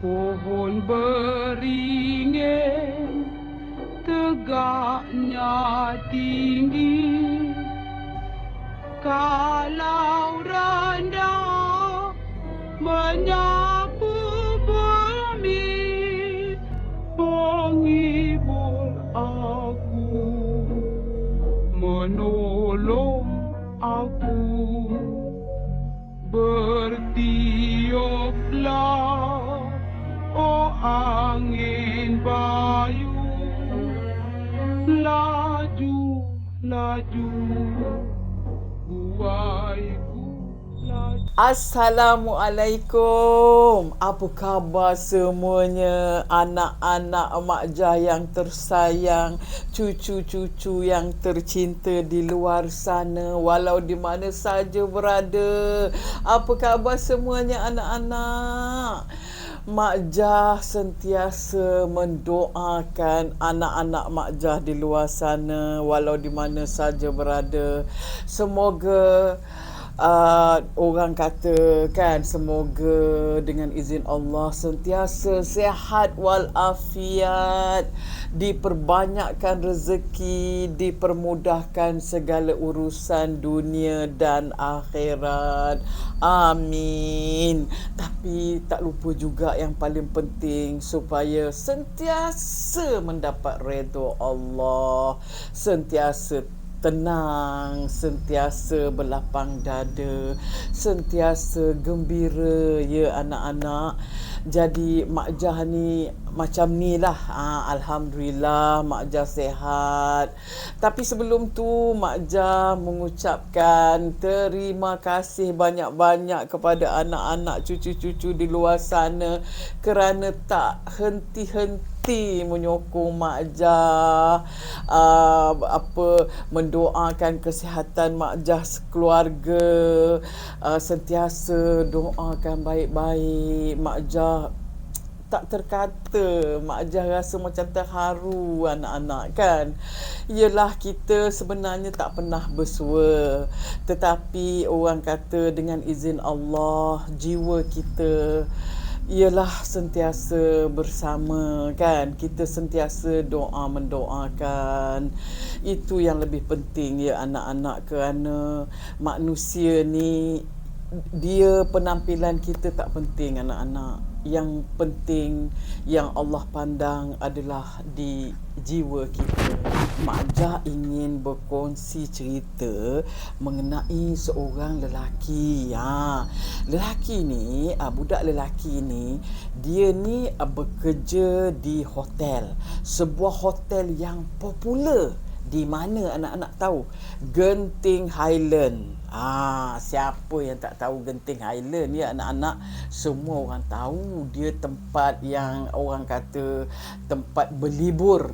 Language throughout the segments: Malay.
Pohon beringin tegaknya tinggi, kalau rendah menyapu bumi, menghibur aku, menolong aku. Bertiuplah, oh angin bayu, laju, laju, buaiku laju. Assalamualaikum. Apa khabar semuanya? Anak-anak Mak Jah yang tersayang, cucu-cucu yang tercinta di luar sana, walau di mana saja berada. Apa khabar semuanya anak-anak? Mak Jah sentiasa mendoakan anak-anak Mak Jah di luar sana, walau di mana saja berada. Semoga orang kata kan, semoga dengan izin Allah sentiasa sihat walafiat, diperbanyakkan rezeki, dipermudahkan segala urusan dunia dan akhirat. Amin. Tapi tak lupa juga yang paling penting, supaya sentiasa mendapat redha Allah, sentiasa tenang, sentiasa berlapang dada, sentiasa gembira ya anak-anak. Jadi Mak Jah ni macam ni lah. Alhamdulillah Mak Jah sihat. Tapi sebelum tu Mak Jah mengucapkan terima kasih banyak-banyak kepada anak-anak cucu-cucu di luar sana kerana tak henti-henti menyokong Mak Jah, mendoakan kesihatan Mak Jah sekeluarga, sentiasa doakan baik-baik Mak Jah. Tak terkata, Mak Jah rasa macam terharu anak-anak kan. Yelah, kita sebenarnya tak pernah bersua, tetapi orang kata dengan izin Allah, jiwa kita ialah sentiasa bersama kan. Kita sentiasa doa mendoakan. Itu yang lebih penting ya anak-anak, kerana manusia ni, dia penampilan kita tak penting anak-anak. Yang penting yang Allah pandang adalah di jiwa kita. Mak Jah ingin berkongsi cerita mengenai seorang lelaki. Lelaki ni, budak lelaki ni, dia ni bekerja di hotel. Sebuah hotel yang popular. Di mana anak-anak tahu? Genting Highland. Siapa yang tak tahu Genting Highland ya anak-anak? Semua orang tahu dia tempat yang orang kata tempat berlibur.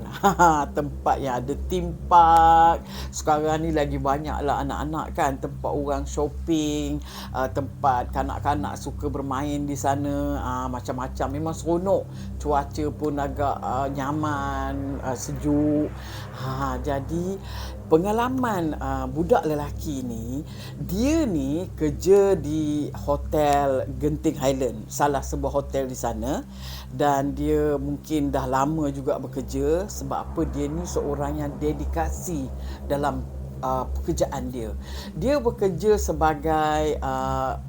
Tempat yang ada theme park. Sekarang ni lagi banyaklah anak-anak kan, tempat orang shopping, tempat kanak-kanak suka bermain di sana, macam-macam. Memang seronok. Cuaca pun agak nyaman, sejuk. Jadi pengalaman budak lelaki ni, dia ni kerja di hotel Genting Highland, salah sebuah hotel di sana. Dan dia mungkin dah lama juga bekerja. Sebab apa? Dia ni seorang yang dedikasi dalam pekerjaan dia. Dia bekerja sebagai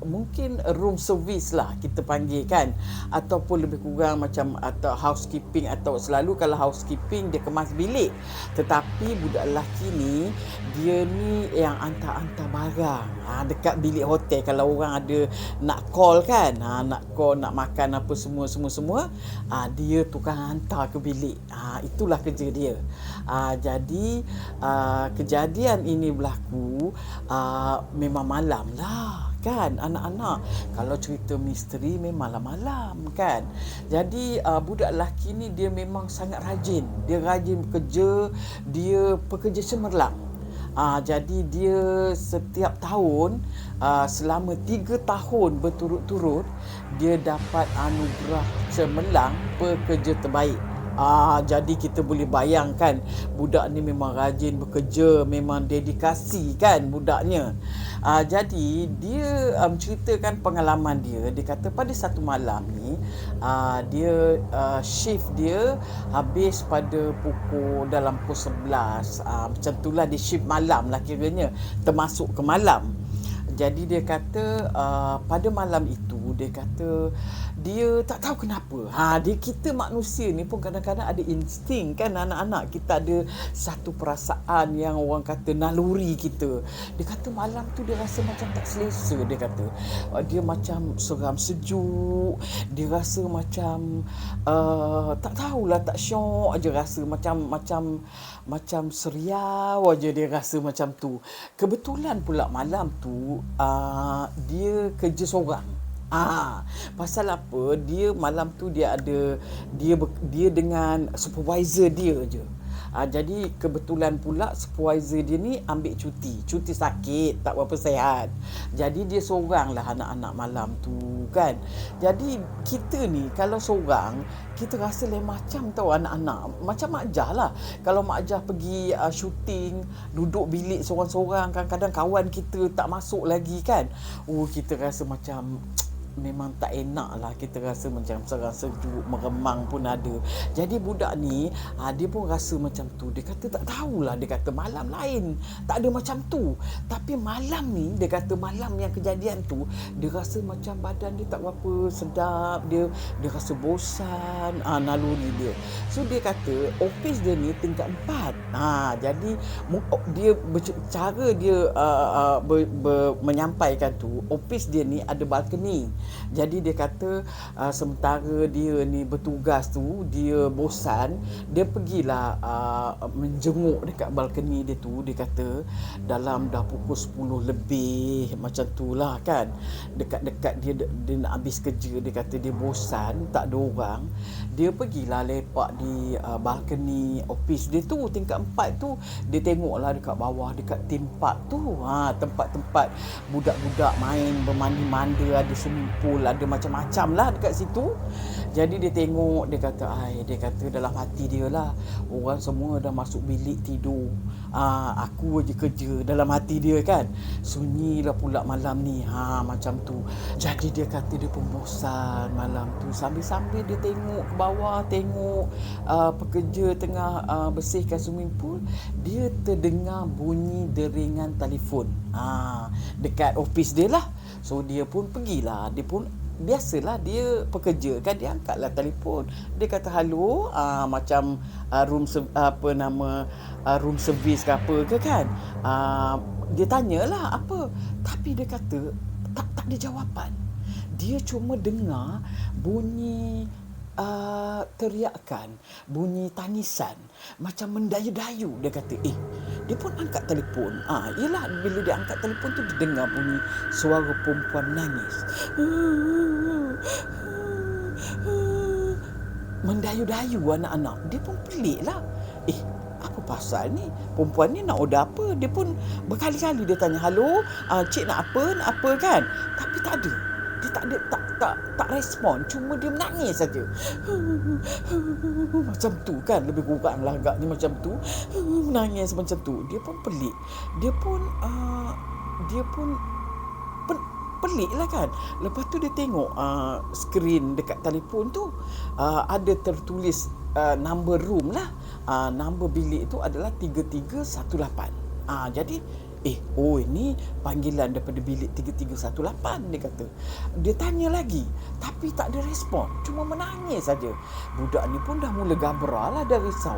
mungkin room service lah kita panggil kan, ataupun lebih kurang macam atau housekeeping. Atau selalu kalau housekeeping dia kemas bilik, tetapi budak lelaki ni, dia ni yang hantar-hantar barang dekat bilik hotel. Kalau orang ada nak call kan, nak call, nak makan apa semua, dia tukang hantar ke bilik. Itulah kerja dia. Jadi kejadian ini berlaku memang malam lah kan anak-anak. Kalau cerita misteri memang malam kan. Jadi budak lelaki ni dia memang sangat rajin. Dia rajin bekerja. Dia pekerja cemerlang. Jadi dia setiap tahun, selama 3 tahun berturut-turut, dia dapat anugerah cemerlang pekerja terbaik. Jadi kita boleh bayangkan budak ni memang rajin bekerja, memang dedikasi kan budaknya. Jadi dia ceritakan pengalaman dia. Dia kata pada satu malam ni dia shift dia habis pada dalam pukul 11. Macam itulah dia shift malam lah kiranya, termasuk ke malam. Jadi dia kata pada malam itu dia kata dia tak tahu kenapa. Kita manusia ni pun kadang-kadang ada insting kan, anak-anak kita ada satu perasaan yang orang kata naluri kita. Dia kata malam tu dia rasa macam tak selesa. Dia kata dia macam seram sejuk. Dia rasa macam tak tahulah, tak syok aja rasa macam seriau aja dia rasa macam tu. Kebetulan pula malam tu dia kerja seorang. Pasal apa? Dia malam tu dia dengan supervisor dia je. Jadi kebetulan pula supervisor dia ni ambil cuti sakit, tak berapa sihat. Jadi dia seorang lah anak-anak malam tu kan. Jadi kita ni kalau seorang, kita rasa lain macam tahu anak-anak. Macam Mak Jah lah. Kalau Mak Jah pergi syuting, duduk bilik seorang-seorang, kadang-kadang kawan kita tak masuk lagi kan. Kita rasa macam memang tak enak lah, kita rasa macam serang sejuk, meremang pun ada. Jadi budak ni dia pun rasa macam tu. Dia kata tak tahulah, dia kata malam lain tak ada macam tu, tapi malam ni dia kata malam yang kejadian tu dia rasa macam badan dia tak berapa sedap, dia rasa bosan, naluri dia. So dia kata office dia ni tingkat 4. Jadi dia cara dia menyampaikan tu, office dia ni ada balkoni. Jadi dia kata sementara dia ni bertugas tu, dia bosan, dia pergilah menjenguk dekat balkoni dia tu. Dia kata dalam dah pukul 10 lebih macam tu lah kan, dekat-dekat dia nak habis kerja. Dia kata dia bosan, tak ada orang. Dia pergilah lepak di balkoni office dia tu, tingkat 4 tu. Dia tengoklah dekat bawah, dekat theme park tu, tempat-tempat budak-budak main, bermandi-manda, ada swimming pool, ada macam-macam lah dekat situ. Jadi dia tengok, dia kata dalam hati dia lah, orang semua dah masuk bilik tidur, aku je kerja, dalam hati dia kan. Sunyi lah pula malam ni, macam tu. Jadi dia kata dia pun bosan malam tu. Sambil-sambil dia tengok ke bawah, tengok pekerja tengah bersihkan swimming pool, dia terdengar bunyi deringan telefon dekat office dia lah. So dia pun pergilah, dia pun biasalah dia pekerja kan, dia angkatlah telefon. Dia kata halo, macam room service ke apa ke kan. Dia tanyalah apa, tapi dia kata tak ada jawapan. Dia cuma dengar bunyi teriakan, bunyi tangisan, macam mendayu-dayu. Dia kata dia pun angkat telefon. Yelah, bila dia angkat telefon tu dia dengar bunyi suara perempuan nangis, mendayu-dayu anak-anak. Dia pun pelik lah, apa pasal ni, perempuan ni nak order apa. Dia pun berkali-kali dia tanya, halo, cik nak apa kan, tapi tak ada. Dia tak respon, cuma dia menangis saja. Macam tu kan, lebih kurang lah agaknya macam tu. Menangis macam tu. Dia pun pelik. Dia pun pelik lah kan. Lepas tu dia tengok skrin dekat telefon tu, ada tertulis number room lah. Number bilik tu adalah 3318. Jadi ini panggilan daripada bilik 3318, dia kata. Dia tanya lagi, tapi tak ada respon, cuma menangis saja. Budak ni pun dah mula gabra lah, dah risau.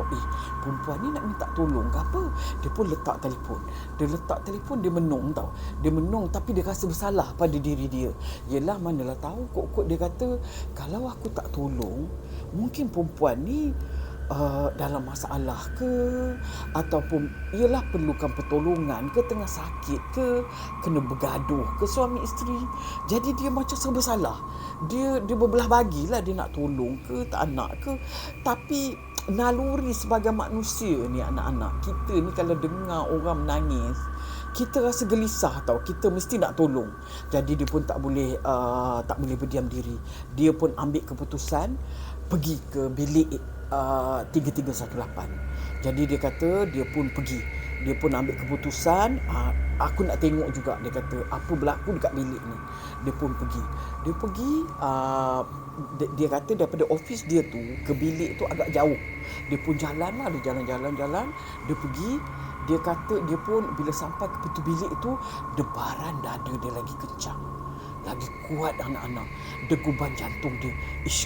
Perempuan ni nak minta tolong ke apa? Dia pun letak telefon. Dia menung tau. Dia menung, tapi dia rasa bersalah pada diri dia. Yelah, manalah tahu, kok dia kata kalau aku tak tolong, mungkin perempuan ni dalam masalah ke, ataupun ialah perlukan pertolongan ke, tengah sakit ke, kena bergaduh ke suami isteri. Jadi dia macam serba salah. Dia berbelah bagilah, dia nak tolong ke tak nak ke. Tapi naluri sebagai manusia ni, anak-anak kita ni kalau dengar orang menangis, kita rasa gelisah tau, kita mesti nak tolong. Jadi dia pun tak boleh berdiam diri. Dia pun ambil keputusan pergi ke bilik 3318. Jadi dia kata dia pun pergi. Dia pun ambil keputusan, aku nak tengok juga, dia kata apa berlaku dekat bilik ni. Dia pun pergi. Dia kata daripada office dia tu ke bilik tu agak jauh. Dia pun jalan lah, dia jalan. Dia pergi. Dia kata dia pun bila sampai ke pintu bilik tu, debaran dada dia lagi kencang, lagi kuat anak-anak. Deguban jantung dia,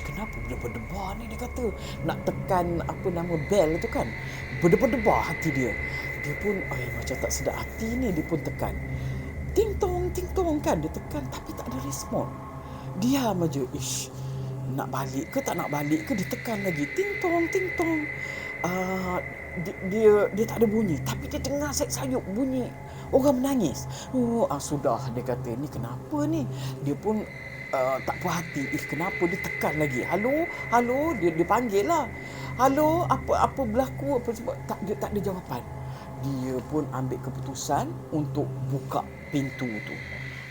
kenapa berdebar ni, dia kata nak tekan bel tu kan, berdebar hati dia. Dia pun macam tak sedap hati ni. Dia pun tekan, ting tong kan, dia tekan tapi tak ada respon. Diam aja. Nak balik ke tak nak balik ke, dia tekan lagi, ting tong. Dia tak ada bunyi, tapi dia dengar sayup bunyi orang menangis. Sudah, dia kata ni kenapa ni. Dia pun tak puas hati. Kenapa dia tekan lagi? Halo, dia panggil lah. Halo, apa berlaku? Dia tak ada jawapan. Dia pun ambil keputusan untuk buka pintu tu.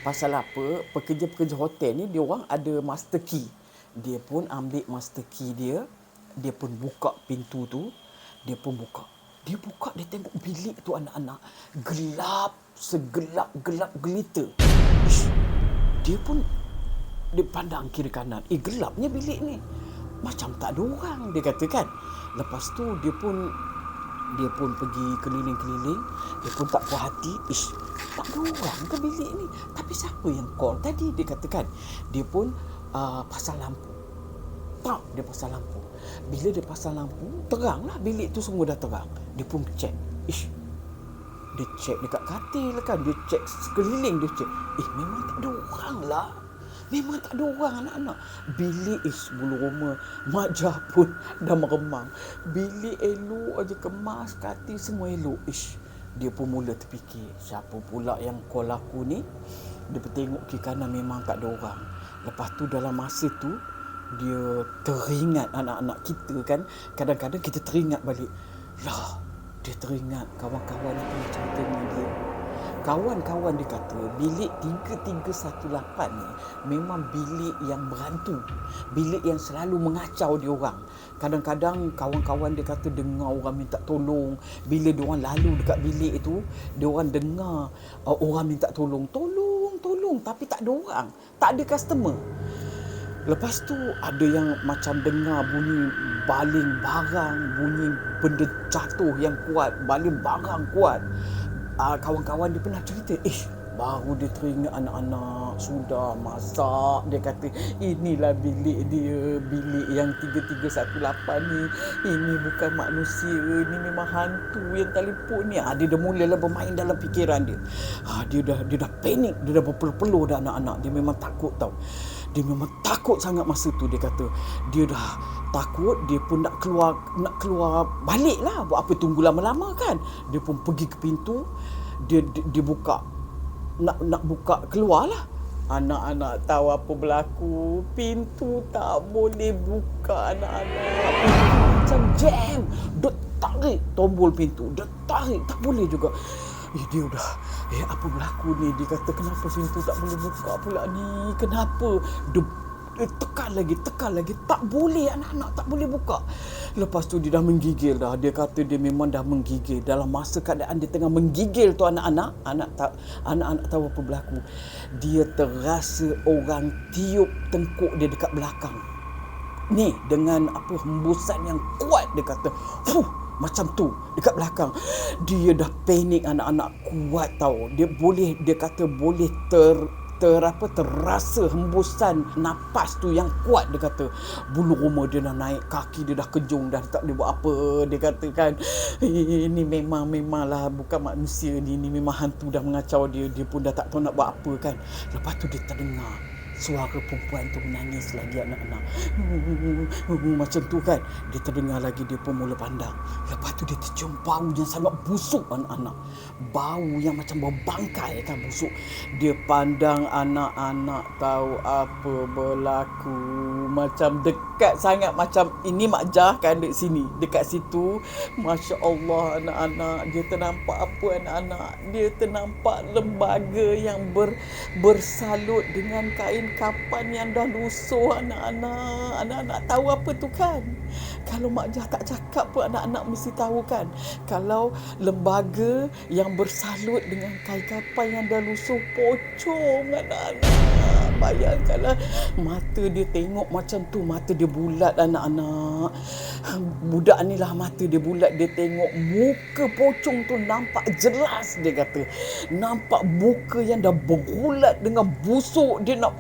Pasal apa? Pekerja-pekerja hotel ni dia orang ada master key. Dia pun ambil master key dia. Dia pun buka pintu tu. Dia pun buka. Dia tengok bilik tu anak-anak. Gelap, segelap-gelap gelita. Dia pandang kiri kanan. Gelapnya bilik ni. Macam tak ada orang, dia kata kan. Lepas tu dia pun pergi keliling-keliling. Dia pun tak puas hati. Tak ada orang ke bilik ni? Tapi siapa yang call tadi, dia kata kan. Dia pun pasang lampu. Dia pasang lampu. Bila dia pasang lampu, terang lah, bilik tu semua dah terang. Dia pun cek. Dia cek dekat katil kan. Dia cek sekeliling, dia cek. Memang tak ada orang lah. Memang tak ada orang anak-anak. Bilik bulu roma, mak jah pun dah meremang. Bilik elok aja, kemas, katil semua elok. Dia pun mula terfikir, siapa pula yang call aku ni? Dia pun tengok kiri kanan, memang tak ada orang. Lepas tu dalam masa tu, dia teringat anak-anak kita kan. Kadang-kadang kita teringat balik. Dia teringat kawan-kawan dia pernah cerita dengan dia. Kawan-kawan dia kata bilik 3318 ni memang bilik yang berhantu. Bilik yang selalu mengacau dia orang. Kadang-kadang kawan-kawan dia kata dengar orang minta tolong. Bila dia orang lalu dekat bilik itu, dia orang dengar orang minta tolong. Tolong, tapi tak ada orang. Tak ada customer. Lepas tu ada yang macam dengar bunyi baling barang, bunyi benda jatuh yang kuat, baling barang kuat. Kawan-kawan dia pernah cerita, baru dia teringat anak-anak sudah masak. Dia kata inilah bilik dia, bilik yang 3318 ni. Ini bukan manusia, ini memang hantu yang telefon ni. Dia dah mulalah bermain dalam fikiran dia. Dia dah panik, dia dah berpeluh dah anak-anak. Dia memang takut tau. Dia memang takut sangat masa tu. Dia kata dia dah takut. Dia pun nak keluar balik lah. Buat apa tunggu lama-lama kan. Dia pun pergi ke pintu. Dia buka. Nak buka keluar lah. Anak-anak tahu apa berlaku. Pintu tak boleh buka anak-anak. Pintu macam jam. Dia tarik tombol pintu. Dia tarik. Tak boleh juga. Dia dah apa berlaku ni. Dia kata kenapa pintu tak boleh buka pula ni. Kenapa. Dia tekan lagi. Tak boleh anak-anak, tak boleh buka. Lepas tu dia dah menggigil dah. Dia kata dia memang dah menggigil. Dalam masa keadaan dia tengah menggigil tu anak-anak tahu apa berlaku. Dia terasa orang tiup tengkuk dia dekat belakang. Ni dengan hembusan yang kuat. Dia kata macam tu dekat belakang. Dia dah panik anak-anak, kuat tau. Dia kata boleh terasa hembusan nafas tu yang kuat. Dia kata bulu roma dia dah naik, kaki dia dah kejung, dah tak boleh buat apa. Dia kata kan ini memanglah bukan manusia ni memang hantu dah mengacau dia. Dia pun dah tak tahu nak buat apa kan. Lepas tu dia terdengar suara perempuan tu menangis lagi anak-anak. Macam tu kan. Dia terdengar lagi. Dia pun mula pandang. Lepas tu dia tercium bau yang sangat busuk anak-anak. Bau yang macam bau bangkai kan, busuk. Dia pandang anak-anak tahu apa berlaku. Macam dekat sangat. Macam ini Mak Jah kan dekat sini. Dekat situ. Masya Allah anak-anak. Dia ternampak apa anak-anak? Dia ternampak lembaga yang bersalut dengan kain kain kapan yang dah lusuh anak-anak. Anak-anak tahu apa tu kan? Kalau Mak Jah tak cakap pun anak-anak mesti tahu kan? Kalau lembaga yang bersalut dengan kain kapan yang dah lusuh pocong anak-anak. Bayangkanlah, mata dia tengok macam tu, mata dia bulat anak-anak. Budak ni lah mata dia bulat, dia tengok muka pocong tu nampak jelas, dia kata. Nampak muka yang dah bergulat dengan busuk, dia nak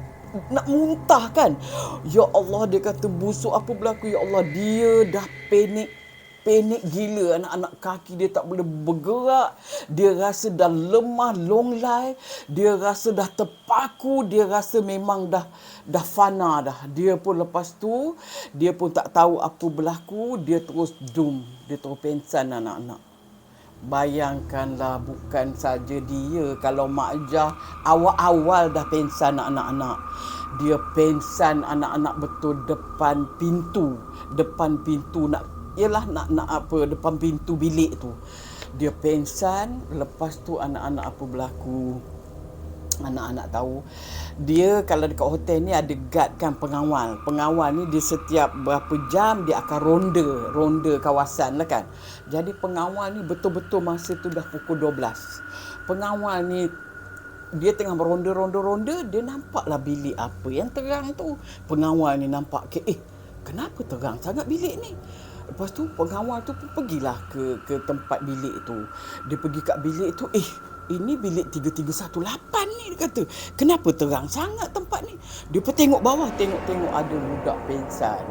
muntah kan. Ya Allah, dia kata busuk apa berlaku ya Allah. Dia dah panik gila anak-anak, kaki dia tak boleh bergerak, dia rasa dah lemah longlai, dia rasa dah terpaku, dia rasa memang dah fana dah. Dia pun lepas tu dia pun tak tahu apa berlaku, dia terus dia terus pengsan anak-anak. Bayangkanlah, bukan saja dia, kalau Mak Jah awal-awal dah pengsan anak-anak. Dia pengsan anak-anak betul depan pintu depan pintu bilik tu. Dia pengsan. Lepas tu anak-anak apa berlaku? Anak-anak tahu, dia kalau dekat hotel ni ada guard kan, pengawal. Pengawal ni dia setiap berapa jam dia akan ronda kawasan lah kan. Jadi pengawal ni betul-betul masa tu dah pukul 12. Pengawal ni dia tengah beronda, dia nampaklah bilik apa yang terang tu. Pengawal ni nampak kenapa terang sangat bilik ni? Lepas tu pengawal tu pun pergilah ke tempat bilik tu. Dia pergi kat bilik tu, ini bilik 3318 ni, dia kata. Kenapa terang sangat tempat ni? Dia pun tengok bawah, tengok ada budak pengsan.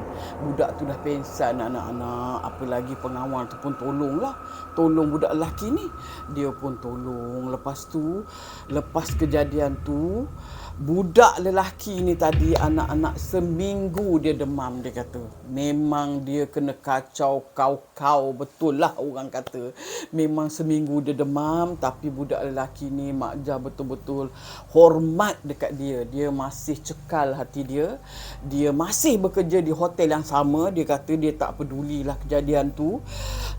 Budak tu dah pengsan anak-anak. Apa lagi pengawal tu pun tolong budak lelaki ni. Dia pun tolong. Lepas kejadian tu, budak lelaki ni tadi anak-anak seminggu dia demam, dia kata. Memang dia kena kacau kau betul lah orang kata. Memang seminggu dia demam, tapi budak lelaki ni Mak Jah betul-betul hormat dekat dia. Dia masih cekal hati dia. Dia masih bekerja di hotel yang sama. Dia kata dia tak pedulilah kejadian tu.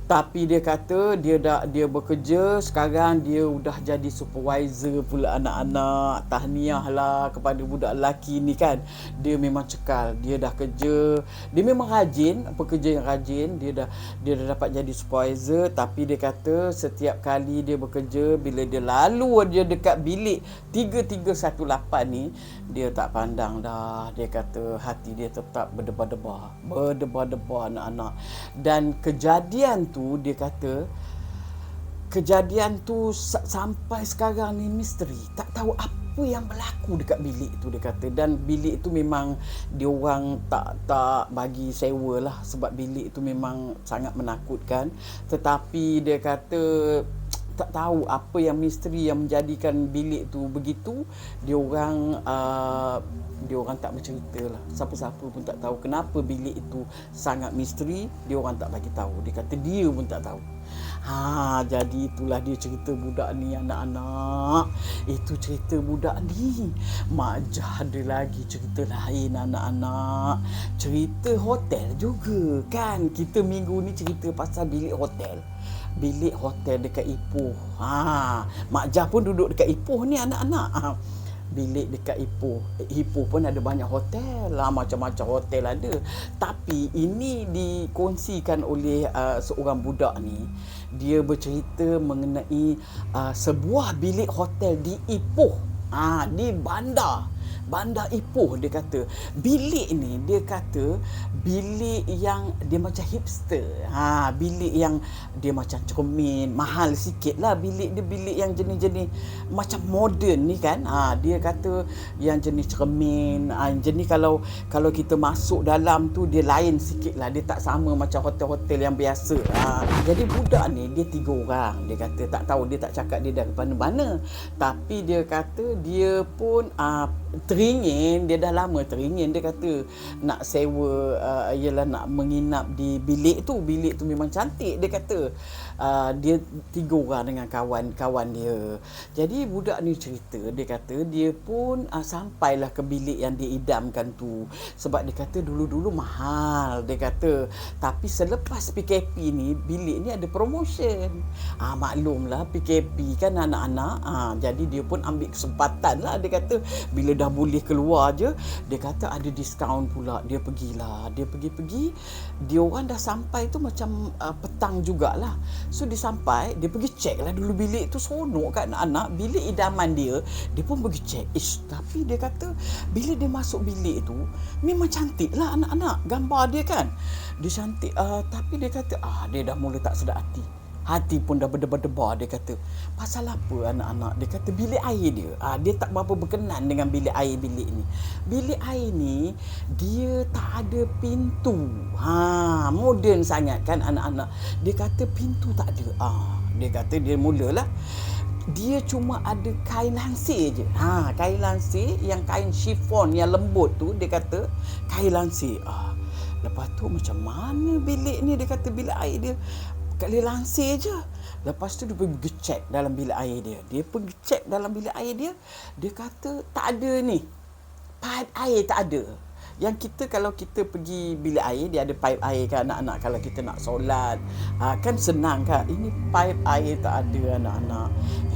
Tapi dia kata dia bekerja, sekarang dia udah jadi supervisor pula anak-anak. Tahniah lah kepada budak lelaki ni kan. Dia memang cekal, dia dah kerja, dia memang rajin, pekerja yang rajin. Dia dah dapat jadi supervisor. Tapi dia kata setiap kali dia bekerja, bila dia lalu dia dekat bilik 3318 ni, dia tak pandang dah. Dia kata hati dia tetap berdebar-debar anak-anak. Dan kejadian tu, dia kata kejadian tu sampai sekarang ni misteri. Tak tahu apa yang berlaku dekat bilik tu, dia kata. Dan bilik tu memang dia orang tak bagi sewa lah, sebab bilik tu memang sangat menakutkan. Tetapi dia kata tak tahu apa yang misteri yang menjadikan bilik tu begitu. Dia orang tak bercerita lah. Siapa-siapa pun tak tahu kenapa bilik itu sangat misteri. Dia orang tak bagi tahu. Dia kata dia pun tak tahu. Jadi itulah dia cerita budak ni anak-anak. Itu cerita budak ni. Mak Jah ada lagi cerita lain anak-anak. Cerita hotel juga kan. Kita minggu ni cerita pasal bilik hotel. Bilik hotel dekat Ipoh. Mak Jah pun duduk dekat Ipoh ni anak-anak. Bilik dekat Ipoh pun ada banyak hotel lah, macam-macam hotel ada. Tapi ini dikongsikan oleh seorang budak ni. Dia bercerita mengenai sebuah bilik hotel di Ipoh, di Bandar Ipoh. Dia kata bilik ni, dia kata bilik yang dia macam hipster. Bilik yang dia macam cermin, mahal sikit lah. Bilik dia bilik yang jenis-jenis macam moden ni kan. Dia kata yang jenis cermin. Jenis kalau kita masuk dalam tu, dia lain sikit lah. Dia tak sama macam hotel-hotel yang biasa. Jadi budak ni dia 3 orang. Dia kata tak tahu, dia tak cakap dia dari mana-mana. Tapi dia kata dia pun teringin, dia dah lama teringin. Dia kata nak sewa, nak menginap di bilik tu. Bilik tu memang cantik. Dia kata dia 3 orang dengan kawan-kawan dia. Jadi budak ni cerita, dia kata dia pun sampailah ke bilik yang dia idamkan tu. Sebab dia kata dulu-dulu mahal. Dia kata tapi selepas PKP ni, bilik ni ada promotion. Maklumlah PKP kan anak-anak. Jadi dia pun ambil kesempatan lah. Dia kata bila dah dah boleh keluar je, dia kata ada diskaun pula. Dia pergilah. Dia pergi. Dia orang dah sampai tu macam petang jugalah. So dia sampai, dia pergi check lah dulu bilik tu. Seronok kat anak-anak. Bilik idaman dia pun pergi check. Tapi dia kata bila dia masuk bilik tu memang cantik lah anak-anak. Gambar dia kan, dia cantik. Tapi dia kata dia dah mula tak sedap hati. Hati pun dah berdebar-debar. Dia kata, pasal apa anak-anak? Dia kata bilik air dia, dia tak berapa berkenan dengan bilik air bilik ni. Bilik air ni dia tak ada pintu. Moden sangat kan anak-anak. Dia kata pintu tak ada. Dia kata dia mulalah, dia cuma ada kain lansir je. Kain lansir, yang kain chiffon yang lembut tu, dia kata kain lansir. Lepas tu macam mana bilik ni? Dia kata bilik air dia kali lansir je. Lepas tu dia pergi check dalam bilik air dia. Dia pergi check dalam bilik air dia. Dia kata tak ada ni. Pipe air tak ada. Yang kita kalau kita pergi bilik air, dia ada pipe air kan anak-anak. Kalau kita nak solat, kan senang kan. Ini pipe air tak ada anak-anak.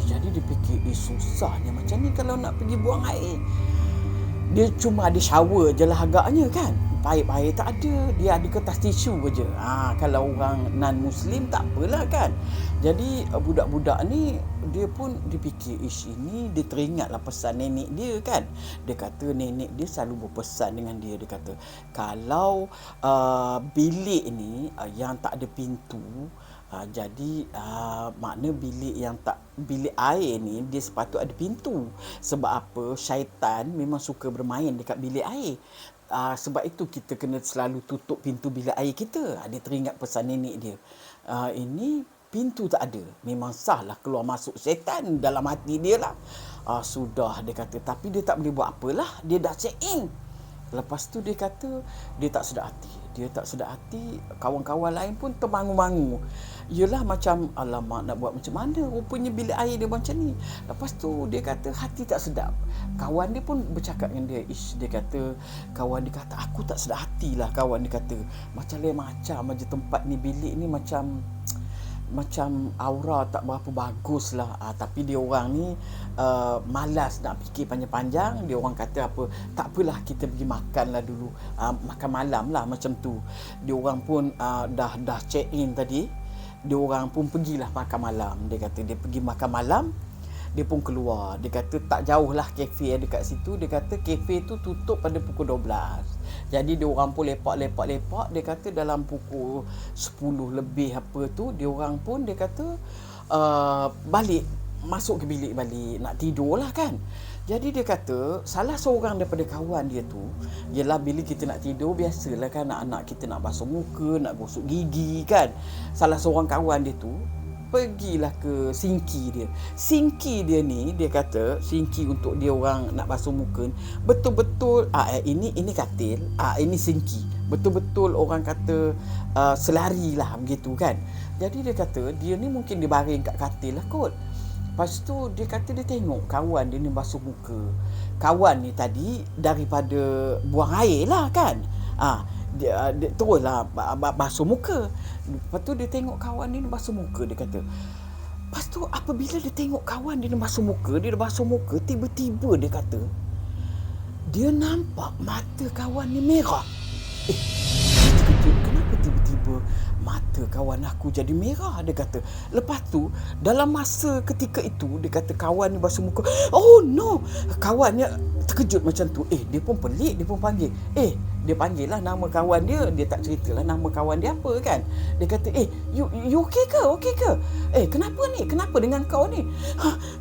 Jadi dia fikir, susahnya macam ni kalau nak pergi buang air. Dia cuma ada shower je lah agaknya kan. Pipe air tak ada. Dia ada kertas tisu je. Kalau orang non-Muslim tak apalah kan. Jadi budak-budak ni dia pun dipikir, ini dia teringatlah pesan nenek dia kan. Dia kata nenek dia selalu berpesan dengan dia. Dia kata kalau bilik ni yang tak ada pintu, jadi makna bilik air ni dia sepatut ada pintu. Sebab apa? Syaitan memang suka bermain dekat bilik air. Sebab itu kita kena selalu tutup pintu bilik air kita. Dia teringat pesan nenek dia. Ini pintu tak ada. Memang sah lah keluar masuk syaitan dalam hati dia lah. Sudah dia kata. Tapi dia tak boleh buat apalah. Dia dah check in. Lepas tu dia kata dia tak sedap hati. Kawan-kawan lain pun termangu-mangu. Yelah macam, alamak nak buat macam mana, rupanya bilik air dia macam ni. Lepas tu dia kata hati tak sedap. Kawan dia pun bercakap dengan dia. Dia kata, kawan dia kata aku tak sedap hati lah. Kawan dia kata macam lain macam aja tempat ni, bilik ni macam aura tak berapa bagus lah. Tapi dia orang ni malas nak fikir panjang-panjang. Dia orang kata apa, tak apalah kita pergi makan lah dulu, makan malam lah macam tu. Dia orang pun dah check in tadi. Dia orang pun pergilah makan malam. Dia kata dia pergi makan malam. Dia pun keluar. Dia kata tak jauh lah kafe yang dekat situ. Dia kata kafe tu tutup pada pukul 12. Jadi dia orang pun lepak. Dia kata dalam pukul 10 lebih apa tu, dia orang pun dia kata balik, masuk ke bilik balik, nak tidur lah kan. Jadi dia kata salah seorang daripada kawan dia tu, ialah bila kita nak tidur, biasalah kan anak-anak kita nak basuh muka, nak gosok gigi kan. Salah seorang kawan dia tu pergilah ke sinki dia. Sinki dia ni, dia kata sinki untuk dia orang nak basuh muka, betul-betul ini katil, ini sinki. Betul-betul orang kata selari lah begitu kan. Jadi dia kata dia ni mungkin dia baring kat katil lah kot. Lepas tu dia kata dia tengok kawan dia ni basuh muka. Kawan ni tadi daripada buang air lah kan. Dia teruslah basuh muka. Lepas tu dia tengok kawan dia ni basuh muka. Dia kata, lepas tu apabila dia tengok kawan dia ni basuh muka, dia dah basuh muka, tiba-tiba dia kata dia nampak mata kawan ni merah. Terkejut, kenapa tiba-tiba mata kawan aku jadi merah? Dia kata. Lepas tu dalam masa ketika itu, dia kata kawan ni basuh muka, oh no, kawannya terkejut macam tu. Dia pun pelik. Dia pun panggil, dia panggil lah nama kawan dia. Dia tak ceritalah nama kawan dia apa kan. Dia kata, you okay ke? Kenapa dengan kau ni?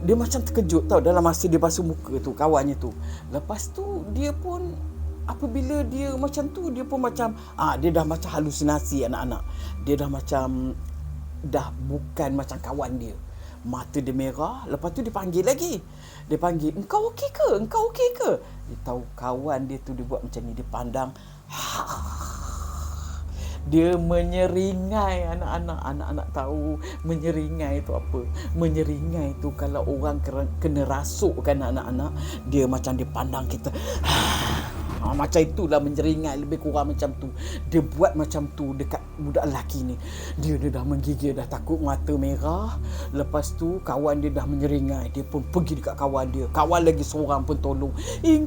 Dia macam terkejut tau dalam masa dia basuh muka tu, kawannya tu. Lepas tu dia pun, apabila dia macam tu, dia pun macam dia dah macam halusinasi anak-anak. Dia dah macam bukan macam kawan dia. Mata dia merah. Lepas tu dia panggil lagi. Dia panggil, engkau okey ke? Dia tahu kawan dia tu dia buat macam ni. Dia pandang. Dia menyeringai anak-anak. Anak-anak tahu menyeringai itu apa. Menyeringai itu kalau orang kena rasuk kan anak-anak. Dia macam dia pandang kita. Macam itulah menjeringai, lebih kurang macam tu. Dia buat macam tu dekat budak lelaki ni. Dia dah menggigil, dah takut mata merah. Lepas tu kawan dia dah menyeringai. Dia pun pergi dekat kawan dia. Kawan lagi seorang pun tolong.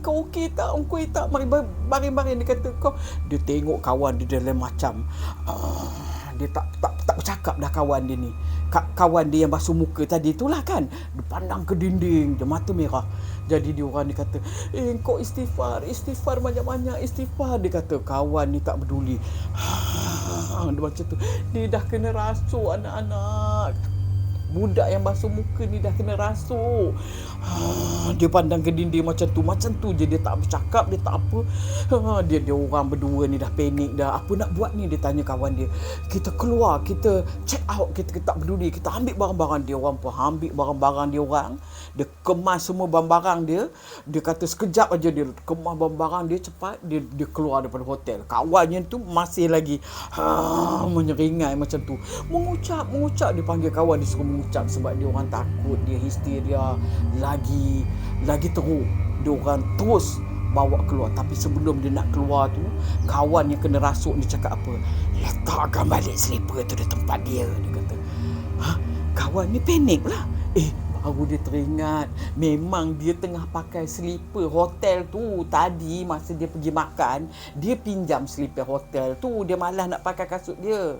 Kau okey tak? Kau okey tak? Mari baring-baring. Dia kata kau. Dia tengok kawan dia dalam macam dia tak bercakap dah kawan dia ni. Kawan dia yang basuh muka tadi itulah kan. Dia pandang ke dinding, dia mata merah. Jadi dia orang dia kata, kau istighfar banyak-banyak istighfar. Dia kata kawan ni tak peduli. Dia macam tu. Dia dah kena rasuk anak-anak. Budak yang basuh muka ni dah kena rasuk. Dia pandang ke dinding macam tu je. Dia tak bercakap, dia tak apa. Dia orang berdua ni dah panik dah. Apa nak buat ni? Dia tanya kawan dia. Kita keluar, kita check out, kita tak peduli. Kita ambil barang-barang dia orang pun. Ambil barang-barang dia orang. Dia kemas semua barang-barang dia. Dia kata sekejap aja dia kemas barang-barang dia cepat. Dia keluar daripada hotel. Kawannya tu masih lagi menyeringai macam tu. Mengucap. Dia panggil kawan, dia suruh mengucap sebab dia orang takut, dia histeria lagi teruk. Dia orang terus bawa keluar. Tapi sebelum dia nak keluar tu, kawan yang kena rasuk ni cakap apa? Letakkan balik slipper tu di tempat dia. Dia kata, kawan ni panik lah. Baru dia teringat, memang dia tengah pakai slipper hotel tu. Tadi masa dia pergi makan, dia pinjam slipper hotel tu. Dia malas nak pakai kasut dia.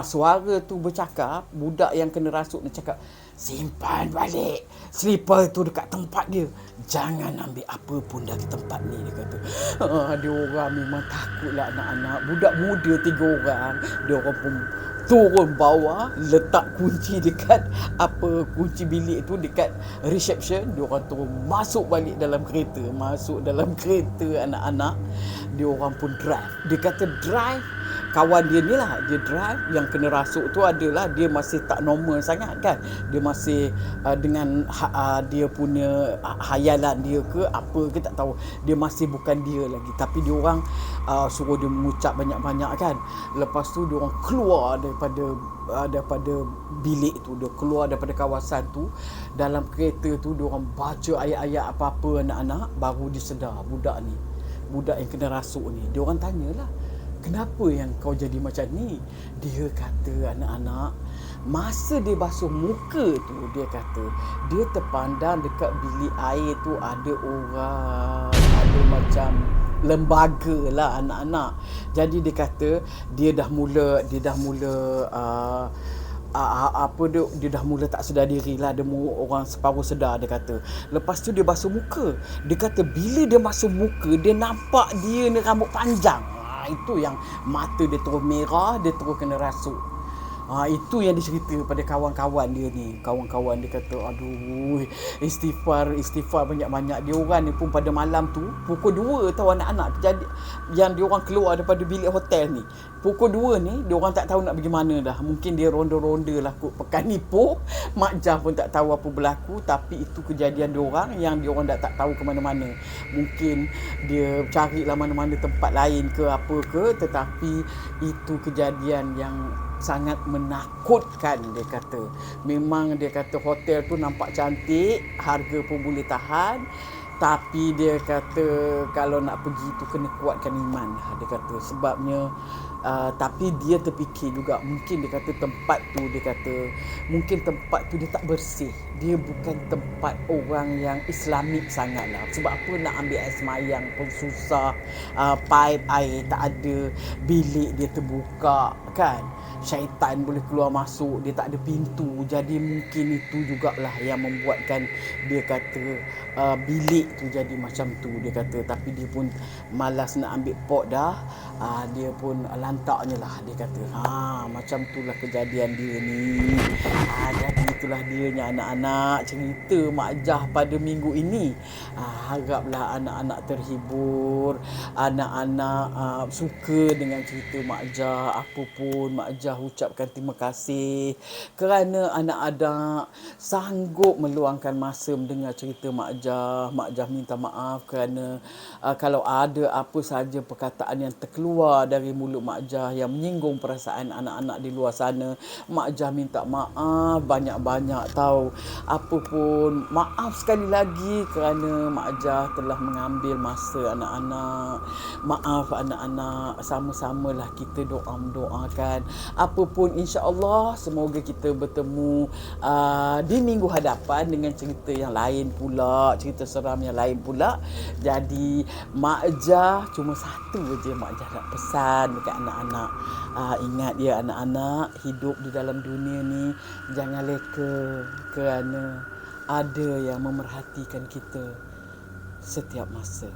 Suara tu bercakap, budak yang kena rasuk ni cakap, simpan balik slipper tu dekat tempat dia. Jangan ambil apa pun dari tempat ni, dia kata. Dia orang memang takutlah anak-anak. Budak muda 3 orang. Dia orang pun turun bawah, letak kunci dekat kunci bilik tu dekat reception. Dia orang turun, masuk balik dalam kereta. Anak-anak. Dia orang pun drive. Dia kata drive. Kawan dia ni lah, dia drive. Yang kena rasuk tu adalah dia masih tak normal sangat kan. Dia masih dengan dia punya hayalan dia ke apa ke tak tahu. Dia masih bukan dia lagi. Tapi dia orang suruh dia mengucap banyak-banyak kan. Lepas tu dia orang keluar daripada bilik tu. Dia keluar daripada kawasan tu. Dalam kereta tu dia orang baca ayat-ayat apa-apa anak-anak. Baru dia sedar budak yang kena rasuk ni. Dia orang tanyalah, kenapa yang kau jadi macam ni? Dia kata, anak-anak, masa dia basuh muka tu, dia kata, dia terpandang dekat bilik air tu ada orang, ada macam lembaga lah anak-anak. Jadi dia kata, dia dah mula dia dah mula tak sedar diri lah. Dia orang separuh sedar, dia kata. Lepas tu dia basuh muka. Dia kata bila dia basuh muka, dia nampak dia ni rambut panjang. Itu yang mata dia terus merah, dia terus kena rasuk. Itu yang dicerita pada kawan-kawan dia ni. Kawan-kawan dia kata, aduh, istighfar banyak-banyak. Dia orang ni pun pada malam tu pukul 2 tahu anak-anak kejadian yang dia orang keluar daripada bilik hotel ni. Pukul 2 ni dia orang tak tahu nak pergi mana dah. Mungkin dia ronda-ronda lah kot Pekan Ipoh. Mak Jah pun tak tahu apa berlaku, tapi itu kejadian dia orang yang dia orang dah tak tahu ke mana-mana. Mungkin dia carilah mana-mana tempat lain ke apa ke, tetapi itu kejadian yang sangat menakutkan. Dia kata memang dia kata hotel tu nampak cantik, harga pun boleh tahan, tapi dia kata kalau nak pergi tu kena kuatkan iman. Dia kata sebabnya tapi dia terfikir juga, mungkin dia kata tempat tu, dia kata mungkin tempat tu dia tak bersih. Dia bukan tempat orang yang Islamik sangat lah. Sebab apa nak ambil air semayang pun susah, pipe air tak ada, bilik dia terbuka kan, syaitan boleh keluar masuk, dia tak ada pintu. Jadi mungkin itu jugalah yang membuatkan dia kata bilik tu jadi macam tu, dia kata. Tapi dia pun malas nak ambil pot dah, dia pun lantaknya lah, dia kata. Macam itulah kejadian dia ni. Jadi itulah dianya anak-anak, cerita Mak Jah pada minggu ini. Haraplah anak-anak terhibur, anak-anak suka dengan cerita Mak Jah. Apa pun Mak Jah ucapkan terima kasih kerana anak-anak sanggup meluangkan masa mendengar cerita Mak Jah. Mak Jah minta maaf kerana kalau ada apa saja perkataan yang terkeluar dari mulut Mak Jah yang menyinggung perasaan anak-anak di luar sana. Mak Jah minta maaf banyak-banyak tahu. Apa pun maaf sekali lagi kerana Mak Jah telah mengambil masa anak-anak. Maaf anak-anak, sama-samalah kita doakan. Apa pun insya-Allah semoga kita bertemu di minggu hadapan dengan cerita yang lain pula, cerita seram yang lain pula. Jadi Mak Jah cuma satu je Mak Jah nak pesan dekat anak-anak. Ingat ya anak-anak, hidup di dalam dunia ni jangan leka kerana ada yang memerhatikan kita setiap masa.